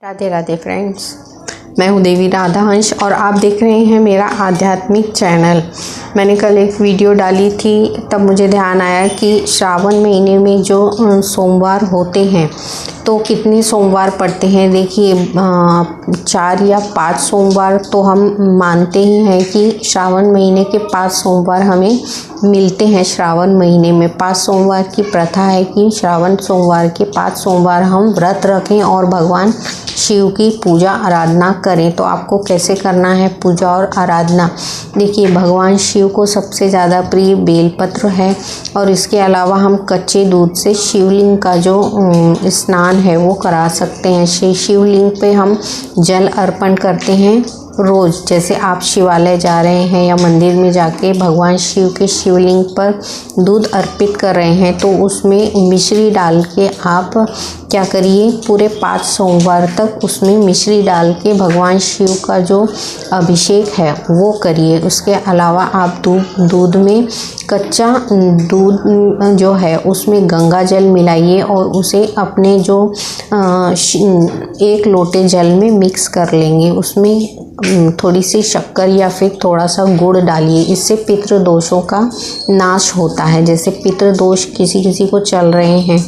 Radhe Radhe friends, मैं हूँ देवी राधाहंस और आप देख रहे हैं मेरा आध्यात्मिक चैनल। मैंने कल एक वीडियो डाली थी, तब मुझे ध्यान आया कि श्रावण महीने में जो सोमवार होते हैं तो कितने सोमवार पड़ते हैं। देखिए 4 या 5 सोमवार तो हम मानते ही हैं कि श्रावण महीने के 5 सोमवार हमें मिलते हैं। श्रावण महीने में 5 सोमवार की प्रथा है कि श्रावण सोमवार के 5 सोमवार हम व्रत रखें और भगवान शिव की पूजा आराधना करें। तो आपको कैसे करना है पूजा और आराधना? देखिए, भगवान शिव को सबसे ज़्यादा प्रिय बेलपत्र है और इसके अलावा हम कच्चे दूध से शिवलिंग का जो स्नान है वो करा सकते हैं। शिवलिंग पे हम जल अर्पण करते हैं रोज़। जैसे आप शिवालय जा रहे हैं या मंदिर में जाके भगवान शिव के शिवलिंग पर दूध अर्पित कर रहे हैं तो उसमें मिश्री डाल के आप क्या करिए, पूरे 5 सोमवार तक उसमें मिश्री डाल के भगवान शिव का जो अभिषेक है वो करिए। उसके अलावा आप दूध में कच्चा दूध जो है उसमें गंगा जल मिलाइए और उसे अपने जो 1 लोटे जल में मिक्स कर लेंगे। उसमें थोड़ी सी शक्कर या फिर थोड़ा सा गुड़ डालिए। इससे पितृदोषों का नाश होता है। जैसे पितृदोष किसी को चल रहे हैं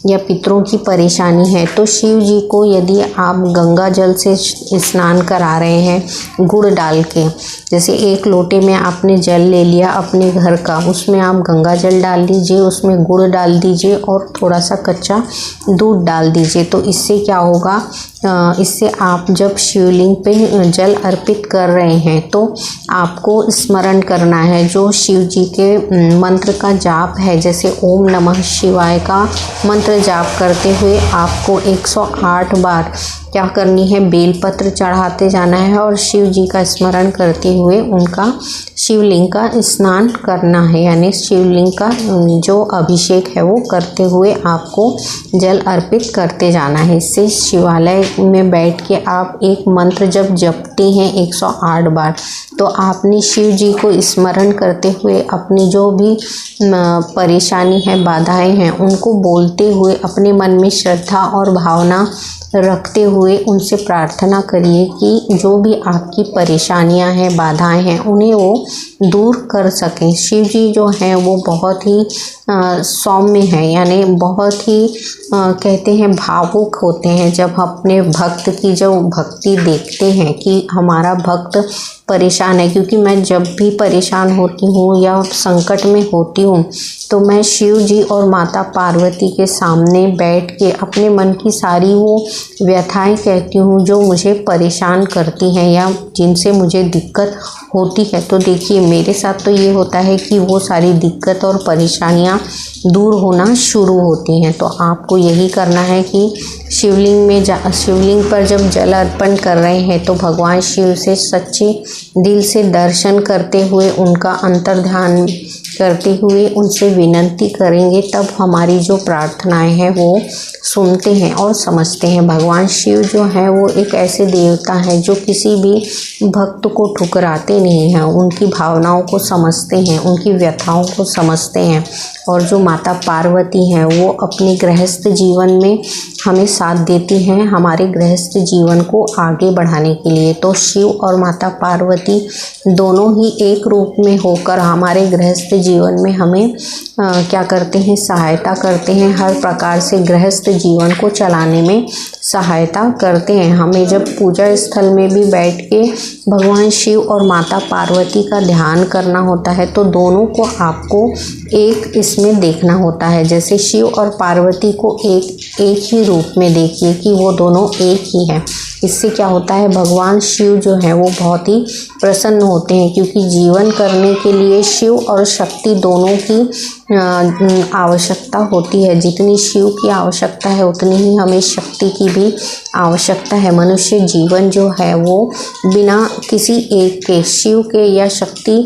या पितरों की परेशानी है तो शिव जी को यदि आप गंगा जल से स्नान करा रहे हैं गुड़ डाल के, जैसे 1 लोटे में आपने जल ले लिया अपने घर का, उसमें आप गंगा जल डाल दीजिए, उसमें गुड़ डाल दीजिए और थोड़ा सा कच्चा दूध डाल दीजिए। तो इससे क्या होगा, इससे आप जब शिवलिंग पे जल अर्पित कर रहे हैं तो आपको स्मरण करना है जो शिव जी के मंत्र का जाप है। जैसे ओम नमः शिवाय का मंत्र जाप करते हुए आपको 108 बार क्या करनी है, बेलपत्र चढ़ाते जाना है और शिव जी का स्मरण करते हुए उनका शिवलिंग का स्नान करना है। यानी शिवलिंग का जो अभिषेक है वो करते हुए आपको जल अर्पित करते जाना है। इससे शिवालय में बैठ के आप एक मंत्र जब जपते हैं 108 बार तो आपने शिव जी को स्मरण करते हुए अपनी जो भी परेशानी है, बाधाएं हैं, उनको बोलते हुए अपने मन में श्रद्धा और भावना रखते हुए उनसे प्रार्थना करिए कि जो भी आपकी परेशानियां हैं, बाधाएं हैं, उन्हें वो दूर कर सकें। शिव जी जो हैं वो बहुत ही सौम्य हैं, यानी बहुत ही कहते हैं भावुक होते हैं। जब अपने भक्त की जो भक्ति देखते हैं कि हमारा भक्त परेशान है, क्योंकि मैं जब भी परेशान होती हूँ या संकट में होती हूँ तो मैं शिव जी और माता पार्वती के सामने बैठ के अपने मन की सारी वो व्यथाएं कहती हूँ जो मुझे परेशान करती हैं या जिनसे मुझे दिक्कत होती है। तो देखिए, मेरे साथ तो ये होता है कि वो सारी दिक्कत और परेशानियाँ दूर होना शुरू होती हैं। तो आपको यही करना है कि शिवलिंग पर जब जल अर्पण कर रहे हैं तो भगवान शिव से सच्चे दिल से दर्शन करते हुए, उनका अंतर्ध्यान करते हुए उनसे विनती करेंगे, तब हमारी जो प्रार्थनाएं हैं वो सुनते हैं और समझते हैं। भगवान शिव जो हैं वो एक ऐसे देवता हैं जो किसी भी भक्त को ठुकराते नहीं हैं, उनकी भावनाओं को समझते हैं, उनकी व्यथाओं को समझते हैं। और जो माता पार्वती हैं वो अपने गृहस्थ जीवन में हमें साथ देती हैं, हमारे गृहस्थ जीवन को आगे बढ़ाने के लिए। तो शिव और माता पार्वती दोनों ही एक रूप में होकर हमारे गृहस्थ जीवन में हमें क्या करते हैं, सहायता करते हैं। हर प्रकार से गृहस्थ जीवन को चलाने में सहायता करते हैं। हमें जब पूजा स्थल में भी बैठ के भगवान शिव और माता पार्वती का ध्यान करना होता है तो दोनों को आपको एक इसमें देखना होता है। जैसे शिव और पार्वती को एक ही रूप में देखिए कि वो दोनों एक ही हैं। इससे क्या होता है, भगवान शिव जो है वो बहुत ही प्रसन्न होते हैं, क्योंकि जीवन करने के लिए शिव और शक्ति दोनों की आवश्यकता होती है। जितनी शिव की आवश्यकता है उतनी ही हमें शक्ति की भी आवश्यकता है। मनुष्य जीवन जो है वो बिना किसी एक के, शिव के या शक्ति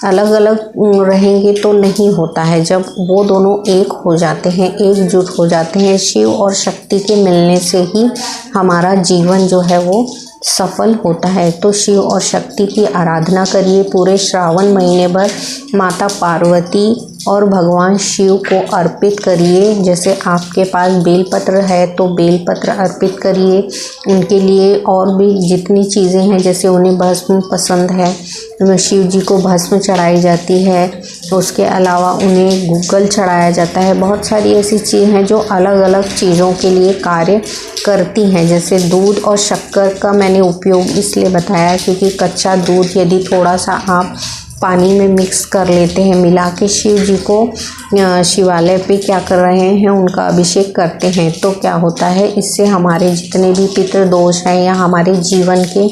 अलग अलग रहेंगे तो नहीं होता है। जब वो दोनों एक हो जाते हैं, एकजुट हो जाते हैं, शिव और शक्ति के मिलने से ही हमारा जीवन जो है वो सफल होता है। तो शिव और शक्ति की आराधना करिए पूरे श्रावण महीने भर। माता पार्वती और भगवान शिव को अर्पित करिए। जैसे आपके पास बेलपत्र है तो बेलपत्र अर्पित करिए उनके लिए। और भी जितनी चीज़ें हैं, जैसे उन्हें भस्म पसंद है, शिव जी को भस्म चढ़ाई जाती है। उसके अलावा उन्हें गूगल चढ़ाया जाता है। बहुत सारी ऐसी चीज़ें हैं जो अलग अलग चीज़ों के लिए कार्य करती हैं। जैसे दूध और शक्कर का मैंने उपयोग इसलिए बताया क्योंकि कच्चा दूध यदि थोड़ा सा आप पानी में मिक्स कर लेते हैं, मिला के शिव जी को शिवालय पे क्या कर रहे हैं, उनका अभिषेक करते हैं, तो क्या होता है, इससे हमारे जितने भी पितृ दोष हैं या हमारे जीवन के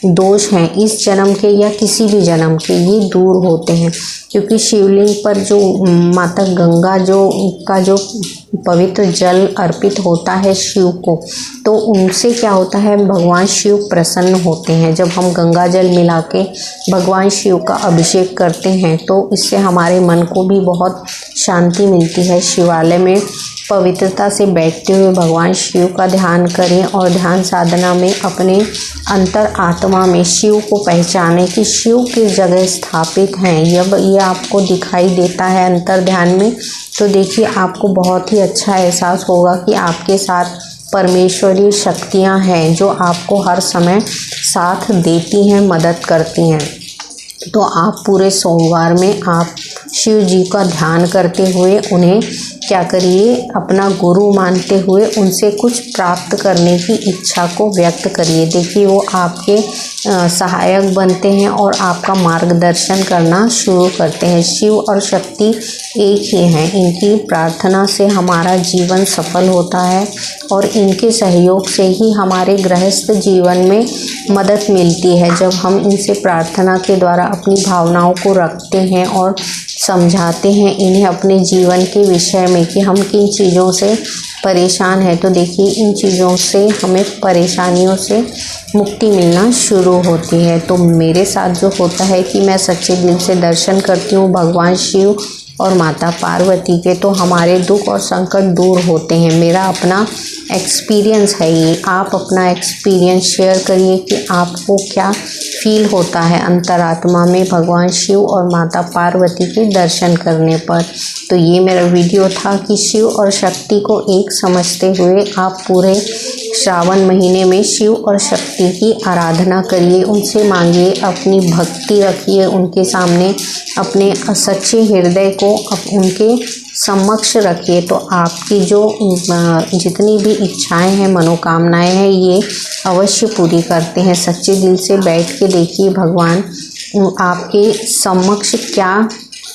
दोष हैं, इस जन्म के या किसी भी जन्म के, ये दूर होते हैं। क्योंकि शिवलिंग पर जो माता गंगा जो पवित्र जल अर्पित होता है शिव को, तो उनसे क्या होता है, भगवान शिव प्रसन्न होते हैं। जब हम गंगा जल मिला के भगवान शिव का अभिषेक करते हैं तो इससे हमारे मन को भी बहुत शांति मिलती है। शिवालय में पवित्रता से बैठते हुए भगवान शिव का ध्यान करें और ध्यान साधना में अपने अंतर आत्मा में शिव को पहचानें कि शिव किस जगह स्थापित हैं। जब ये आपको दिखाई देता है अंतर ध्यान में, तो देखिए आपको बहुत ही अच्छा एहसास होगा कि आपके साथ परमेश्वरीय शक्तियाँ हैं जो आपको हर समय साथ देती हैं, मदद करती हैं। तो आप पूरे सोमवार में आप शिव जी का ध्यान करते हुए उन्हें क्या करिए, अपना गुरु मानते हुए उनसे कुछ प्राप्त करने की इच्छा को व्यक्त करिए। देखिए वो आपके सहायक बनते हैं और आपका मार्गदर्शन करना शुरू करते हैं। शिव और शक्ति एक ही हैं। इनकी प्रार्थना से हमारा जीवन सफल होता है और इनके सहयोग से ही हमारे गृहस्थ जीवन में मदद मिलती है। जब हम इनसे प्रार्थना के द्वारा अपनी भावनाओं को रखते हैं और समझाते हैं इन्हें अपने जीवन के विषय में कि हम किन चीज़ों से परेशान हैं, तो देखिए इन चीज़ों से हमें परेशानियों से मुक्ति मिलना शुरू होती है। तो मेरे साथ जो होता है कि मैं सच्चे दिल से दर्शन करती हूँ भगवान शिव और माता पार्वती के, तो हमारे दुख और संकट दूर होते हैं। मेरा अपना एक्सपीरियंस है ये। आप अपना एक्सपीरियंस शेयर करिए कि आपको क्या फील होता है अंतरात्मा में भगवान शिव और माता पार्वती के दर्शन करने पर। तो ये मेरा वीडियो था कि शिव और शक्ति को एक समझते हुए आप पूरे श्रावण महीने में शिव और शक्ति की आराधना करिए, उनसे मांगिए, अपनी भक्ति रखिए उनके सामने, अपने सच्चे हृदय को उनके समक्ष रखिए। तो आपकी जो जितनी भी इच्छाएं हैं, मनोकामनाएं हैं, ये अवश्य पूरी करते हैं। सच्चे दिल से बैठ के देखिए भगवान आपके समक्ष क्या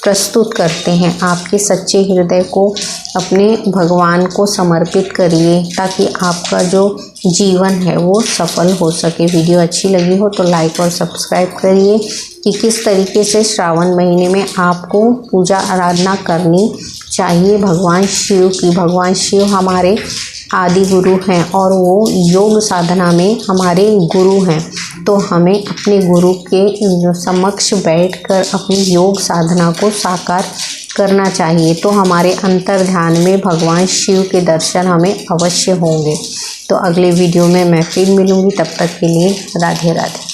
प्रस्तुत करते हैं। आपके सच्चे हृदय को अपने भगवान को समर्पित करिए ताकि आपका जो जीवन है वो सफल हो सके। वीडियो अच्छी लगी हो तो लाइक और सब्सक्राइब करिए कि किस तरीके से श्रावण महीने में आपको पूजा आराधना करनी चाहिए भगवान शिव की। भगवान शिव हमारे आदि गुरु हैं और वो योग साधना में हमारे गुरु हैं। तो हमें अपने गुरु के समक्ष बैठकर अपनी योग साधना को साकार करना चाहिए। तो हमारे अंतर ध्यान में भगवान शिव के दर्शन हमें अवश्य होंगे। तो अगले वीडियो में मैं फिर मिलूँगी, तब तक के लिए राधे राधे।